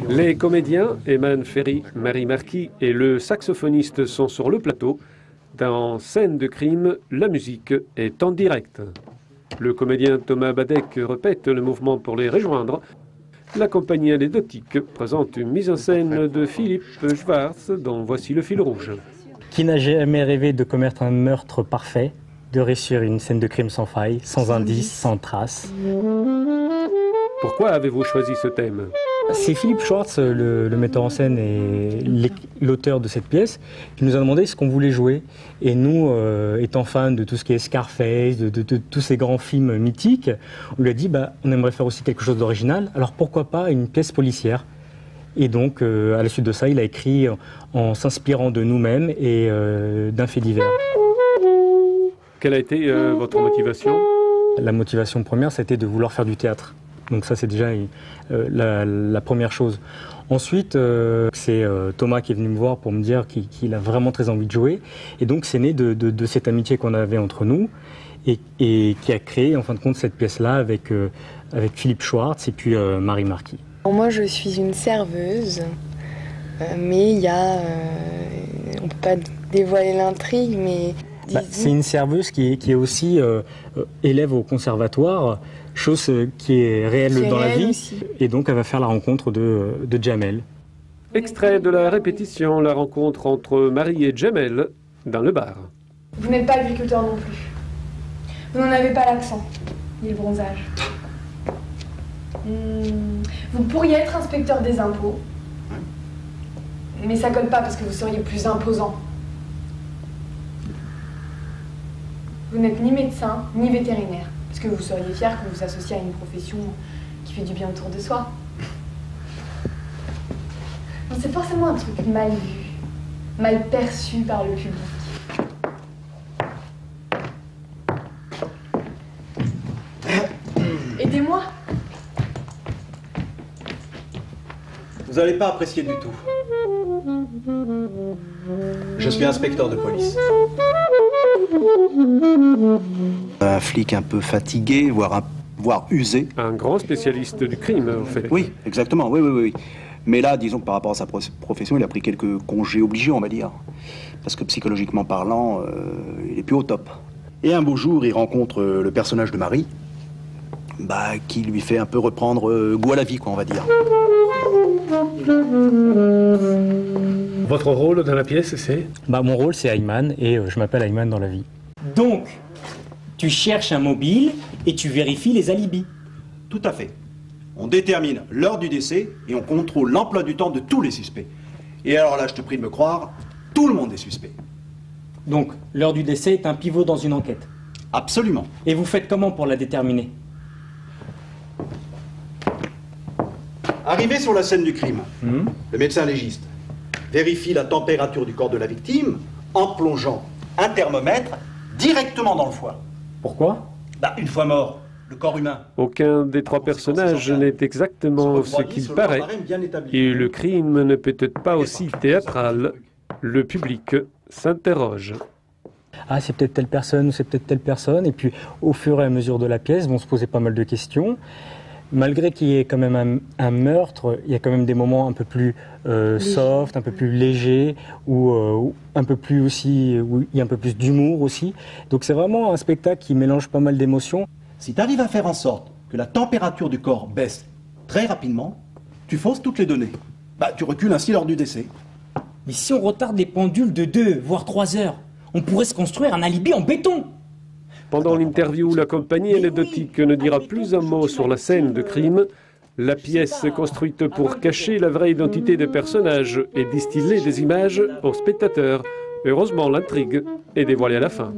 Les comédiens, Eman Ferry, Marie Marquis et le saxophoniste sont sur le plateau. Dans Scène de crime, la musique est en direct. Le comédien Thomas Badek répète le mouvement pour les rejoindre. La compagnie anecdotique présente une mise en scène de Philippe Schwartz, dont voici le fil rouge. Qui n'a jamais rêvé de commettre un meurtre parfait, de réussir une scène de crime sans faille, sans indice, sans trace? Pourquoi avez-vous choisi ce thème? C'est Philippe Schwartz, le metteur en scène et l'auteur de cette pièce, qui nous a demandé ce qu'on voulait jouer. Et nous, étant fans de tout ce qui est Scarface, de tous ces grands films mythiques, on lui a dit on aimerait faire aussi quelque chose d'original, alors pourquoi pas une pièce policière? Et donc, à la suite de ça, il a écrit en s'inspirant de nous-mêmes et d'un fait divers. Quelle a été votre motivation? La motivation première, c'était de vouloir faire du théâtre. Donc ça, c'est déjà la première chose. Ensuite, c'est Thomas qui est venu me voir pour me dire qu'il a vraiment très envie de jouer. Et donc, c'est né de cette amitié qu'on avait entre nous et qui a créé, en fin de compte, cette pièce-là avec Philippe Schwartz et puis Marie Marquis. Moi, je suis une serveuse, mais il y a... on ne peut pas dévoiler l'intrigue, mais... c'est une serveuse qui est aussi élève au conservatoire, chose qui est réelle dans la vie. Aussi. Et donc, elle va faire la rencontre de Jamel. Extrait de la répétition, la rencontre entre Marie et Jamel dans le bar. Vous n'êtes pas agriculteur non plus. Vous n'en avez pas l'accent, ni le bronzage. Vous pourriez être inspecteur des impôts, mais ça colle pas parce que vous seriez plus imposant. Vous n'êtes ni médecin, ni vétérinaire, parce que vous seriez fier que vous vous associez à une profession qui fait du bien autour de soi. Donc c'est forcément un truc mal vu, mal perçu par le public. Aidez-moi. Vous n'allez pas apprécier du tout. Je suis inspecteur de police. Un flic un peu fatigué, voire usé. Un grand spécialiste du crime, en fait. Oui, exactement, oui. Mais là, disons que par rapport à sa profession, il a pris quelques congés obligés, on va dire. Parce que psychologiquement parlant, il est plus au top. Et un beau jour, il rencontre le personnage de Marie, qui lui fait un peu reprendre goût à la vie, quoi, on va dire. Votre rôle dans la pièce, c'est? Mon rôle, c'est Ayman, et je m'appelle Ayman dans la vie. Donc, tu cherches un mobile et tu vérifies les alibis. Tout à fait. On détermine l'heure du décès et on contrôle l'emploi du temps de tous les suspects. Et alors là, je te prie de me croire, tout le monde est suspect. Donc, l'heure du décès est un pivot dans une enquête. Absolument. Et vous faites comment pour la déterminer? Arrivé sur la scène du crime, le médecin légiste vérifie la température du corps de la victime en plongeant un thermomètre directement dans le foie. Pourquoi? Une fois mort, le corps humain. Aucun des trois personnages n'est exactement ce qu'il paraît. Et le crime ne peut être pas aussi théâtral. Le public s'interroge. Ah, c'est peut-être telle personne ou c'est peut-être telle personne. Et puis, au fur et à mesure de la pièce, vont se poser pas mal de questions. Malgré qu'il y ait quand même un meurtre, il y a quand même des moments un peu plus soft, un peu plus légers, ou un peu plus aussi, où il y a un peu plus d'humour aussi. Donc c'est vraiment un spectacle qui mélange pas mal d'émotions. Si tu arrives à faire en sorte que la température du corps baisse très rapidement, tu fausses toutes les données. Tu recules ainsi l'heure du décès. Mais si on retarde les pendules de 2, voire 3 heures, on pourrait se construire un alibi en béton. Pendant l'interview, la compagnie anecdotique ne dira plus un mot sur la scène de crime. La pièce construite pour cacher la vraie identité des personnages et distiller des images aux spectateurs. Heureusement, l'intrigue est dévoilée à la fin.